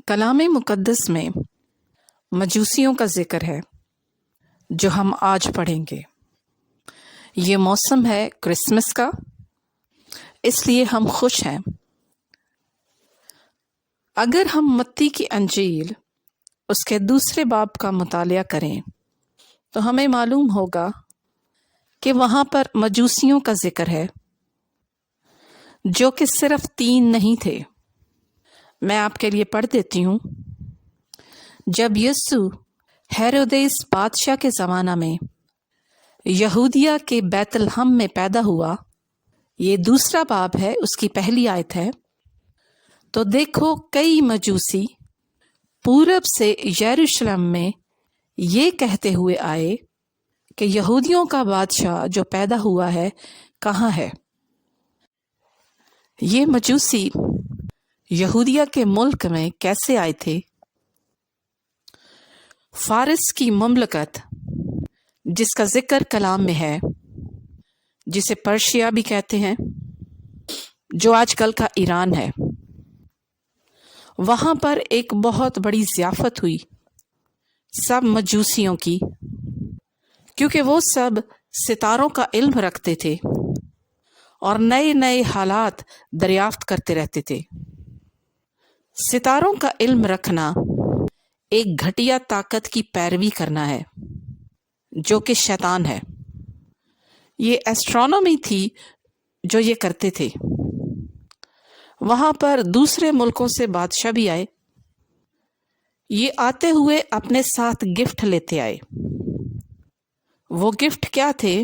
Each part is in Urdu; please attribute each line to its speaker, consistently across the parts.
Speaker 1: کلام مقدس میں مجوسیوں کا ذکر ہے جو ہم آج پڑھیں گے۔ یہ موسم ہے کرسمس کا، اس لیے ہم خوش ہیں۔ اگر ہم متی کی انجیل اس کے دوسرے باب کا مطالعہ کریں تو ہمیں معلوم ہوگا کہ وہاں پر مجوسیوں کا ذکر ہے جو کہ صرف 3 نہیں تھے۔ میں آپ کے لیے پڑھ دیتی ہوں۔ جب یسوع ہیرودیس بادشاہ کے زمانہ میں یہودیہ کے بیت لحم میں پیدا ہوا، یہ دوسرا باب ہے، اس کی پہلی آیت ہے، تو دیکھو کئی مجوسی پورب سے یروشلم میں یہ کہتے ہوئے آئے کہ یہودیوں کا بادشاہ جو پیدا ہوا ہے کہاں ہے؟ یہ مجوسی یہودیہ کے ملک میں کیسے آئے تھے؟ فارس کی مملکت جس کا ذکر کلام میں ہے، جسے پرشیا بھی کہتے ہیں، جو آج کل کا ایران ہے، وہاں پر ایک بہت بڑی ضیافت ہوئی سب مجوسیوں کی، کیونکہ وہ سب ستاروں کا علم رکھتے تھے اور نئے نئے حالات دریافت کرتے رہتے تھے۔ ستاروں کا علم رکھنا ایک گھٹیا طاقت کی پیروی کرنا ہے جو کہ شیطان ہے۔ یہ ایسٹرونومی تھی جو یہ کرتے تھے۔ وہاں پر دوسرے ملکوں سے بادشاہ بھی آئے، یہ آتے ہوئے اپنے ساتھ گفٹ لیتے آئے۔ وہ گفٹ کیا تھے؟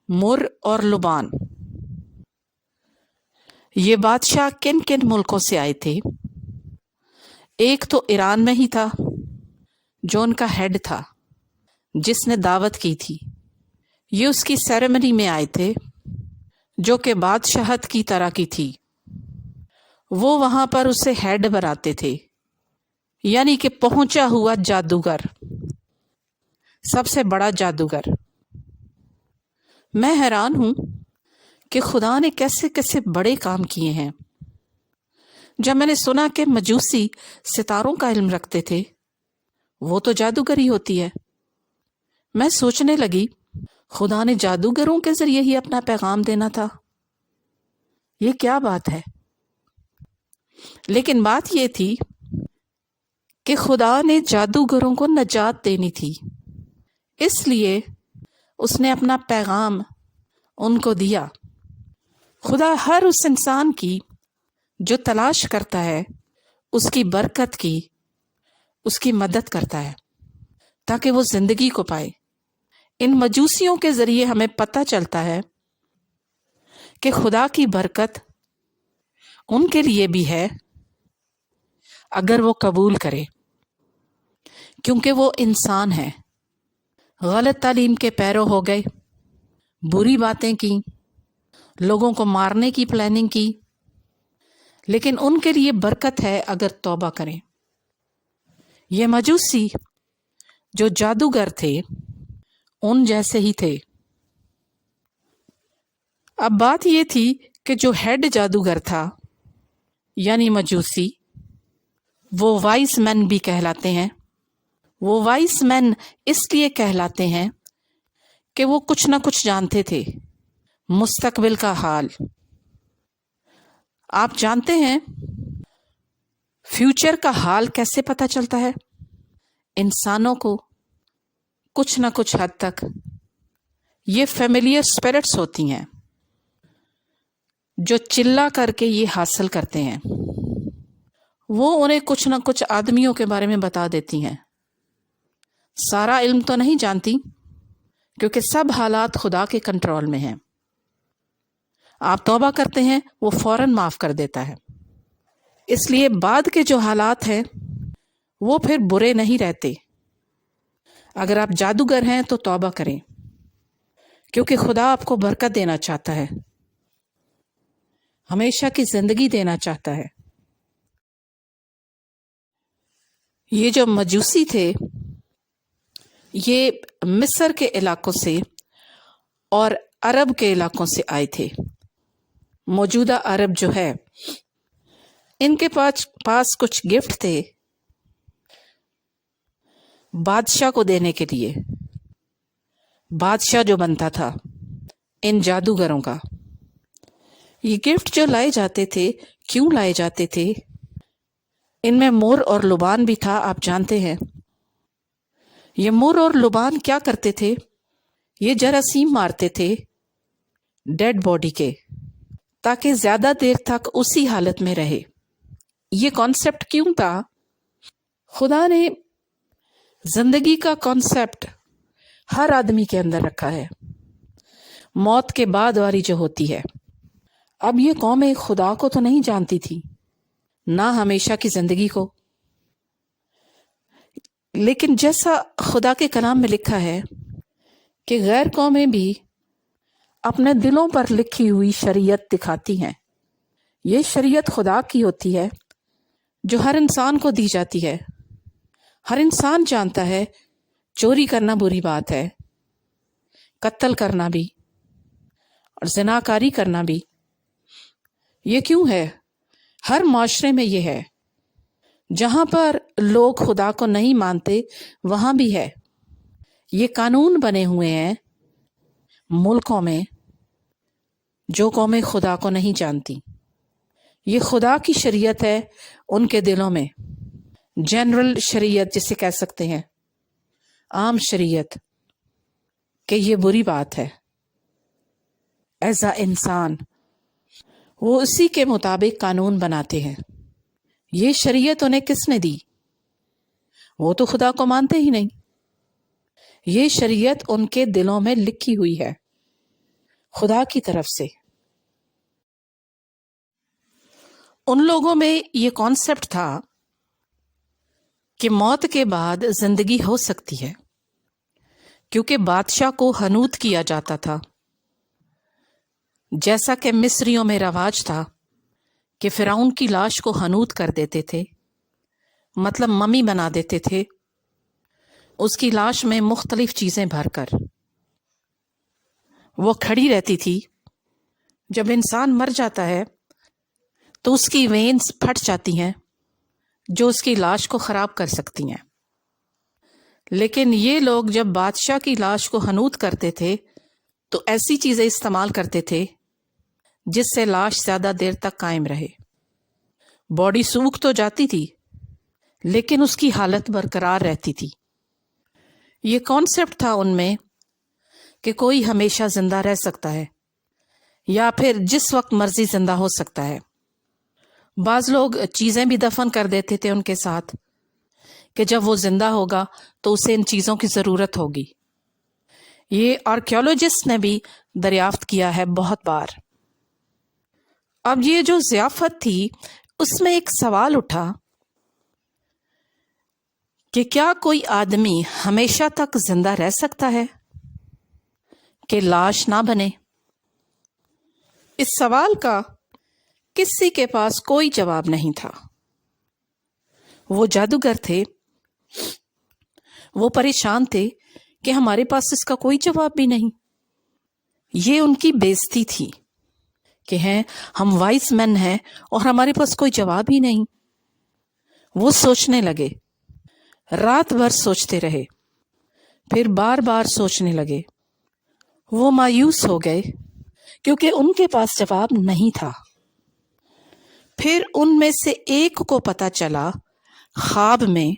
Speaker 1: مر اور لبان۔ یہ بادشاہ کن کن ملکوں سے آئے تھے؟ ایک تو ایران میں ہی تھا جو ان کا ہیڈ تھا، جس نے دعوت کی تھی۔ یہ اس کی سیریمنی میں آئے تھے جو کہ بادشاہت کی طرح کی تھی۔ وہ وہاں پر اسے ہیڈ بناتے تھے، یعنی کہ پہنچا ہوا جادوگر، سب سے بڑا جادوگر۔ میں حیران ہوں کہ خدا نے کیسے کیسے بڑے کام کیے ہیں۔ جب میں نے سنا کہ مجوسی ستاروں کا علم رکھتے تھے، وہ تو جادوگری ہوتی ہے، میں سوچنے لگی خدا نے جادوگروں کے ذریعے ہی اپنا پیغام دینا تھا، یہ کیا بات ہے؟ لیکن بات یہ تھی کہ خدا نے جادوگروں کو نجات دینی تھی، اس لیے اس نے اپنا پیغام ان کو دیا۔ خدا ہر اس انسان کی جو تلاش کرتا ہے اس کی برکت کی، اس کی مدد کرتا ہے تاکہ وہ زندگی کو پائے۔ ان مجوسیوں کے ذریعے ہمیں پتہ چلتا ہے کہ خدا کی برکت ان کے لیے بھی ہے اگر وہ قبول کرے، کیونکہ وہ انسان ہے، غلط تعلیم کے پیرو ہو گئے، بری باتیں کی، لوگوں کو مارنے کی پلاننگ کی، لیکن ان کے لیے برکت ہے اگر توبہ کریں۔ یہ مجوسی جو جادوگر تھے ان جیسے ہی تھے۔ اب بات یہ تھی کہ جو ہیڈ جادوگر تھا یعنی مجوسی، وہ وائس مین بھی کہلاتے ہیں۔ وہ وائس مین اس لیے کہلاتے ہیں کہ وہ کچھ نہ کچھ جانتے تھے، مستقبل کا حال۔ آپ جانتے ہیں فیوچر کا حال کیسے پتہ چلتا ہے؟ انسانوں کو کچھ نہ کچھ حد تک یہ فیملیئر اسپرٹس ہوتی ہیں جو چلا کر کے یہ حاصل کرتے ہیں۔ وہ انہیں کچھ نہ کچھ آدمیوں کے بارے میں بتا دیتی ہیں۔ سارا علم تو نہیں جانتی، کیونکہ سب حالات خدا کے کنٹرول میں ہیں۔ آپ توبہ کرتے ہیں، وہ فوراً معاف کر دیتا ہے۔ اس لیے بعد کے جو حالات ہیں وہ پھر برے نہیں رہتے۔ اگر آپ جادوگر ہیں تو توبہ کریں، کیونکہ خدا آپ کو برکت دینا چاہتا ہے، ہمیشہ کی زندگی دینا چاہتا ہے۔ یہ جو مجوسی تھے یہ مصر کے علاقوں سے اور عرب کے علاقوں سے آئے تھے۔ موجودہ عرب جو ہے ان کے پاس کچھ گفٹ تھے بادشاہ کو دینے کے لیے، بادشاہ جو بنتا تھا ان جادوگروں کا۔ یہ گفٹ جو لائے جاتے تھے، کیوں لائے جاتے تھے؟ ان میں مور اور لبان بھی تھا، آپ جانتے ہیں۔ یہ مور اور لبان کیا کرتے تھے؟ یہ جراثیم مارتے تھے ڈیڈ باڈی کے، تاکہ زیادہ دیر تک اسی حالت میں رہے۔ یہ کانسیپٹ کیوں تھا؟ خدا نے زندگی کا کانسیپٹ ہر آدمی کے اندر رکھا ہے، موت کے بعد والی جو ہوتی ہے۔ اب یہ قوم خدا کو تو نہیں جانتی تھی، نہ ہمیشہ کی زندگی کو، لیکن جیسا خدا کے کلام میں لکھا ہے کہ غیر قومیں بھی اپنے دلوں پر لکھی ہوئی شریعت دکھاتی ہیں۔ یہ شریعت خدا کی ہوتی ہے جو ہر انسان کو دی جاتی ہے۔ ہر انسان جانتا ہے چوری کرنا بری بات ہے، قتل کرنا بھی، اور زناکاری کرنا بھی۔ یہ کیوں ہے؟ ہر معاشرے میں یہ ہے، جہاں پر لوگ خدا کو نہیں مانتے وہاں بھی ہے۔ یہ قانون بنے ہوئے ہیں ملکوں میں جو قومیں خدا کو نہیں جانتی۔ یہ خدا کی شریعت ہے ان کے دلوں میں، جنرل شریعت جسے کہہ سکتے ہیں، عام شریعت، کہ یہ بری بات ہے۔ ایز اے انسان وہ اسی کے مطابق قانون بناتے ہیں۔ یہ شریعت انہیں کس نے دی؟ وہ تو خدا کو مانتے ہی نہیں۔ یہ شریعت ان کے دلوں میں لکھی ہوئی ہے خدا کی طرف سے۔ ان لوگوں میں یہ کانسیپٹ تھا کہ موت کے بعد زندگی ہو سکتی ہے، کیونکہ بادشاہ کو حنوط کیا جاتا تھا، جیسا کہ مصریوں میں رواج تھا کہ فرعون کی لاش کو حنوط کر دیتے تھے، مطلب ممی بنا دیتے تھے، اس کی لاش میں مختلف چیزیں بھر کر وہ کھڑی رہتی تھی۔ جب انسان مر جاتا ہے تو اس کی وینز پھٹ جاتی ہیں جو اس کی لاش کو خراب کر سکتی ہیں، لیکن یہ لوگ جب بادشاہ کی لاش کو حنوط کرتے تھے تو ایسی چیزیں استعمال کرتے تھے جس سے لاش زیادہ دیر تک قائم رہے۔ باڈی سوکھ تو جاتی تھی لیکن اس کی حالت برقرار رہتی تھی۔ یہ کانسیپٹ تھا ان میں کہ کوئی ہمیشہ زندہ رہ سکتا ہے یا پھر جس وقت مرضی زندہ ہو سکتا ہے۔ بعض لوگ چیزیں بھی دفن کر دیتے تھے ان کے ساتھ کہ جب وہ زندہ ہوگا تو اسے ان چیزوں کی ضرورت ہوگی۔ یہ آرکیولوجسٹ نے بھی دریافت کیا ہے بہت بار۔ اب یہ جو ضیافت تھی اس میں ایک سوال اٹھا کہ کیا کوئی آدمی ہمیشہ تک زندہ رہ سکتا ہے کہ لاش نہ بنے؟ اس سوال کا کسی کے پاس کوئی جواب نہیں تھا۔ وہ جادوگر تھے، وہ پریشان تھے کہ ہمارے پاس اس کا کوئی جواب بھی نہیں۔ یہ ان کی بے عزتی تھی کہ ہیں ہم وائس مین ہیں اور ہمارے پاس کوئی جواب ہی نہیں۔ وہ سوچنے لگے، رات بھر سوچتے رہے، پھر بار بار سوچنے لگے۔ وہ مایوس ہو گئے کیونکہ ان کے پاس جواب نہیں تھا۔ پھر ان میں سے ایک کو پتہ چلا خواب میں،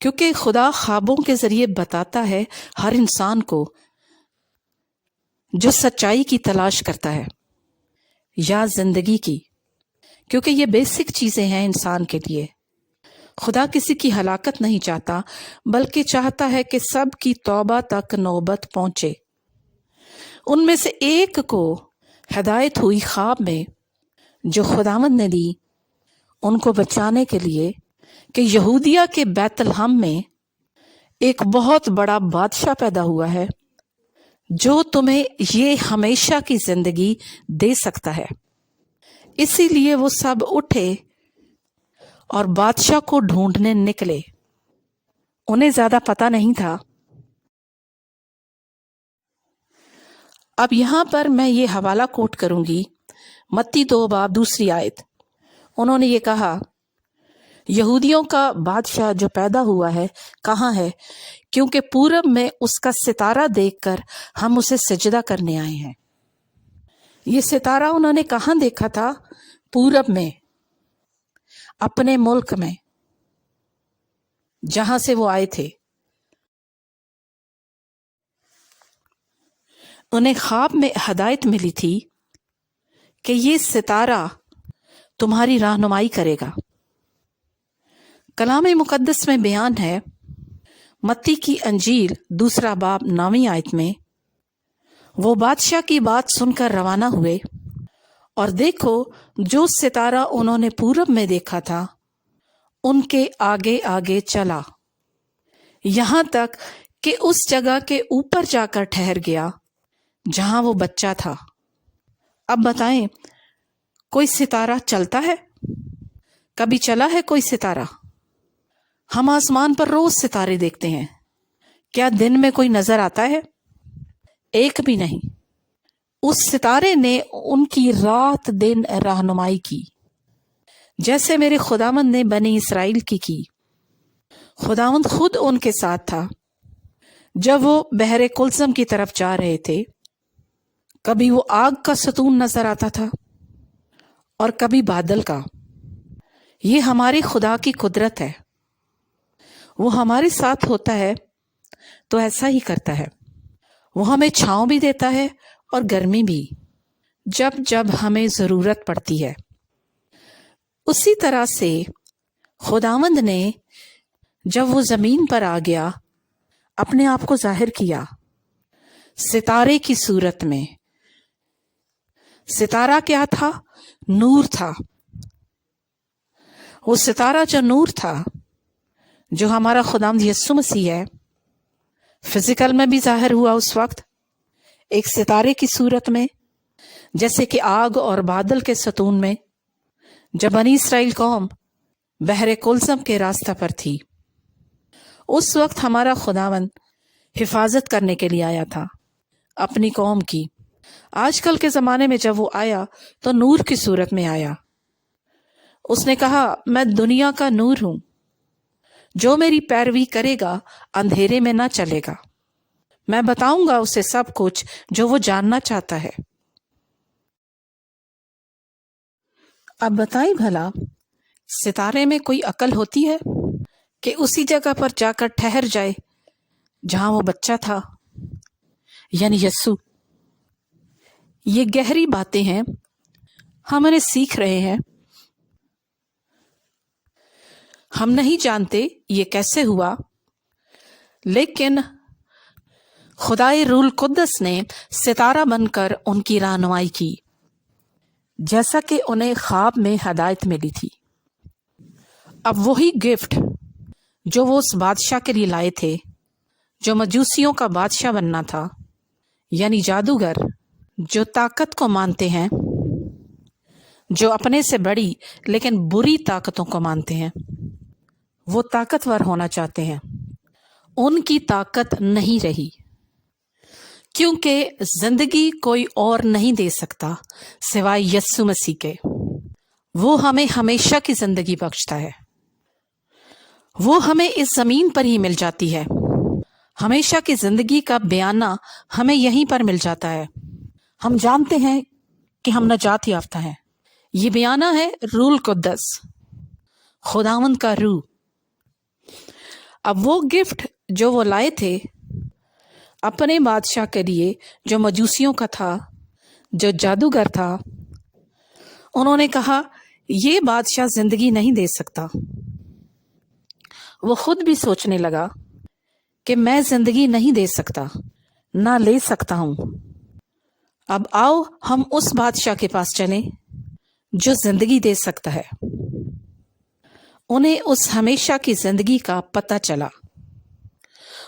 Speaker 1: کیونکہ خدا خوابوں کے ذریعے بتاتا ہے ہر انسان کو جو سچائی کی تلاش کرتا ہے یا زندگی کی، کیونکہ یہ بیسک چیزیں ہیں انسان کے لیے۔ خدا کسی کی ہلاکت نہیں چاہتا بلکہ چاہتا ہے کہ سب کی توبہ تک نوبت پہنچے۔ ان میں سے ایک کو ہدایت ہوئی خواب میں جو خداوند نے دی ان کو بچانے کے لیے کہ یہودیہ کے بیت لحم میں ایک بہت بڑا بادشاہ پیدا ہوا ہے جو تمہیں یہ ہمیشہ کی زندگی دے سکتا ہے۔ اسی لیے وہ سب اٹھے اور بادشاہ کو ڈھونڈنے نکلے۔ انہیں زیادہ پتہ نہیں تھا۔ اب یہاں پر میں یہ حوالہ کوٹ کروں گی، متی 2 باب 2 آیت۔ انہوں نے یہ کہا، یہودیوں کا بادشاہ جو پیدا ہوا ہے کہاں ہے؟ کیونکہ پورب میں اس کا ستارہ دیکھ کر ہم اسے سجدہ کرنے آئے ہیں۔ یہ ستارہ انہوں نے کہاں دیکھا تھا؟ پورب میں، اپنے ملک میں، جہاں سے وہ آئے تھے۔ انہیں خواب میں ہدایت ملی تھی کہ یہ ستارہ تمہاری رہنمائی کرے گا۔ کلام مقدس میں بیان ہے، متی کی انجیل 2 باب 9 آیت میں، وہ بادشاہ کی بات سن کر روانہ ہوئے، اور دیکھو جو ستارہ انہوں نے پورب میں دیکھا تھا ان کے آگے آگے چلا، یہاں تک کہ اس جگہ کے اوپر جا کر ٹھہر گیا جہاں وہ بچہ تھا۔ اب بتائیں، کوئی ستارہ چلتا ہے؟ کبھی چلا ہے کوئی ستارہ؟ ہم آسمان پر روز ستارے دیکھتے ہیں، کیا دن میں کوئی نظر آتا ہے؟ ایک بھی نہیں۔ اس ستارے نے ان کی رات دن رہنمائی کی، جیسے میرے خداوند نے بنی اسرائیل کی۔ خداوند خود ان کے ساتھ تھا جب وہ بحر کلثم کی طرف جا رہے تھے۔ کبھی وہ آگ کا ستون نظر آتا تھا اور کبھی بادل کا۔ یہ ہمارے خدا کی قدرت ہے، وہ ہمارے ساتھ ہوتا ہے تو ایسا ہی کرتا ہے۔ وہ ہمیں چھاؤں بھی دیتا ہے اور گرمی بھی، جب جب ہمیں ضرورت پڑتی ہے۔ اسی طرح سے خداوند نے جب وہ زمین پر آ گیا اپنے آپ کو ظاہر کیا ستارے کی صورت میں۔ ستارہ کیا تھا؟ نور تھا۔ وہ ستارہ جو نور تھا، جو ہمارا خداوند یسوع مسیح ہے، فزیکل میں بھی ظاہر ہوا اس وقت ایک ستارے کی صورت میں، جیسے کہ آگ اور بادل کے ستون میں، جب بنی اسرائیل قوم بحر کلثم کے راستہ پر تھی۔ اس وقت ہمارا خداوند حفاظت کرنے کے لیے آیا تھا اپنی قوم کی۔ آج کل کے زمانے میں جب وہ آیا تو نور کی صورت میں آیا۔ اس نے کہا، میں دنیا کا نور ہوں، جو میری پیروی کرے گا اندھیرے میں نہ چلے گا۔ میں بتاؤں گا اسے سب کچھ جو وہ جاننا چاہتا ہے۔ اب بتائیں بھلا، ستارے میں کوئی عقل ہوتی ہے کہ اسی جگہ پر جا کر ٹھہر جائے جہاں وہ بچہ تھا، یعنی یسوع؟ یہ گہری باتیں ہیں، ہم انہیں سیکھ رہے ہیں۔ ہم نہیں جانتے یہ کیسے ہوا، لیکن خدائے روح القدس نے ستارہ بن کر ان کی رہنمائی کی، جیسا کہ انہیں خواب میں ہدایت ملی تھی۔ اب وہی گفٹ جو وہ اس بادشاہ کے لیے لائے تھے، جو مجوسیوں کا بادشاہ بننا تھا، یعنی جادوگر جو طاقت کو مانتے ہیں، جو اپنے سے بڑی لیکن بری طاقتوں کو مانتے ہیں، وہ طاقتور ہونا چاہتے ہیں، ان کی طاقت نہیں رہی، کیونکہ زندگی کوئی اور نہیں دے سکتا سوائے یسوع مسیح کے۔ وہ ہمیں ہمیشہ کی زندگی بخشتا ہے، وہ ہمیں اس زمین پر ہی مل جاتی ہے۔ ہمیشہ کی زندگی کا بیانہ ہمیں یہیں پر مل جاتا ہے۔ ہم جانتے ہیں کہ ہم نجات یافتہ ہیں۔ یہ بیانہ ہے روح القدس، خداوند کا روح۔ اب وہ گفٹ جو وہ لائے تھے اپنے بادشاہ کے لیے، جو مجوسیوں کا تھا، جو جادوگر تھا، انہوں نے کہا یہ بادشاہ زندگی نہیں دے سکتا۔ وہ خود بھی سوچنے لگا کہ میں زندگی نہیں دے سکتا، نہ لے سکتا ہوں۔ اب آؤ ہم اس بادشاہ کے پاس چلیں جو زندگی دے سکتا ہے۔ انہیں اس ہمیشہ کی زندگی کا پتہ چلا،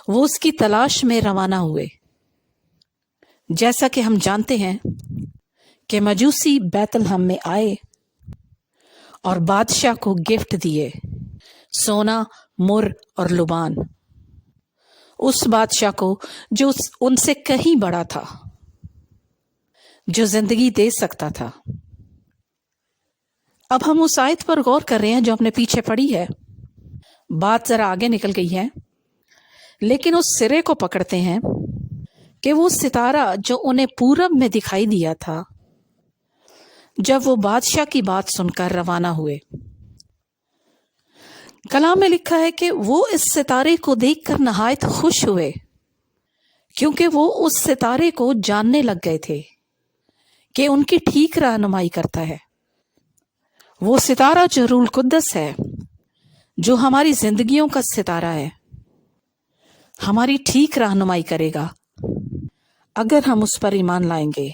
Speaker 1: وہ اس کی تلاش میں روانہ ہوئے۔ جیسا کہ ہم جانتے ہیں کہ مجوسی بیت لحم میں آئے اور بادشاہ کو گفٹ دیے، سونا، مر اور لبان، اس بادشاہ کو جو ان سے کہیں بڑا تھا، جو زندگی دے سکتا تھا۔ اب ہم اس آیت پر غور کر رہے ہیں جو ہم نے پیچھے پڑھی ہے. بات ذرا آگے نکل گئی ہے، لیکن اس سرے کو پکڑتے ہیں کہ وہ ستارہ جو انہیں پورب میں دکھائی دیا تھا جب وہ بادشاہ کی بات سن کر روانہ ہوئے. کلام میں لکھا ہے کہ وہ اس ستارے کو دیکھ کر نہایت خوش ہوئے، کیونکہ وہ اس ستارے کو جاننے لگ گئے تھے کہ ان کی ٹھیک رہنمائی کرتا ہے. وہ ستارہ جو روح القدس ہے، جو ہماری زندگیوں کا ستارہ ہے، ہماری ٹھیک رہنمائی کرے گا اگر ہم اس پر ایمان لائیں گے.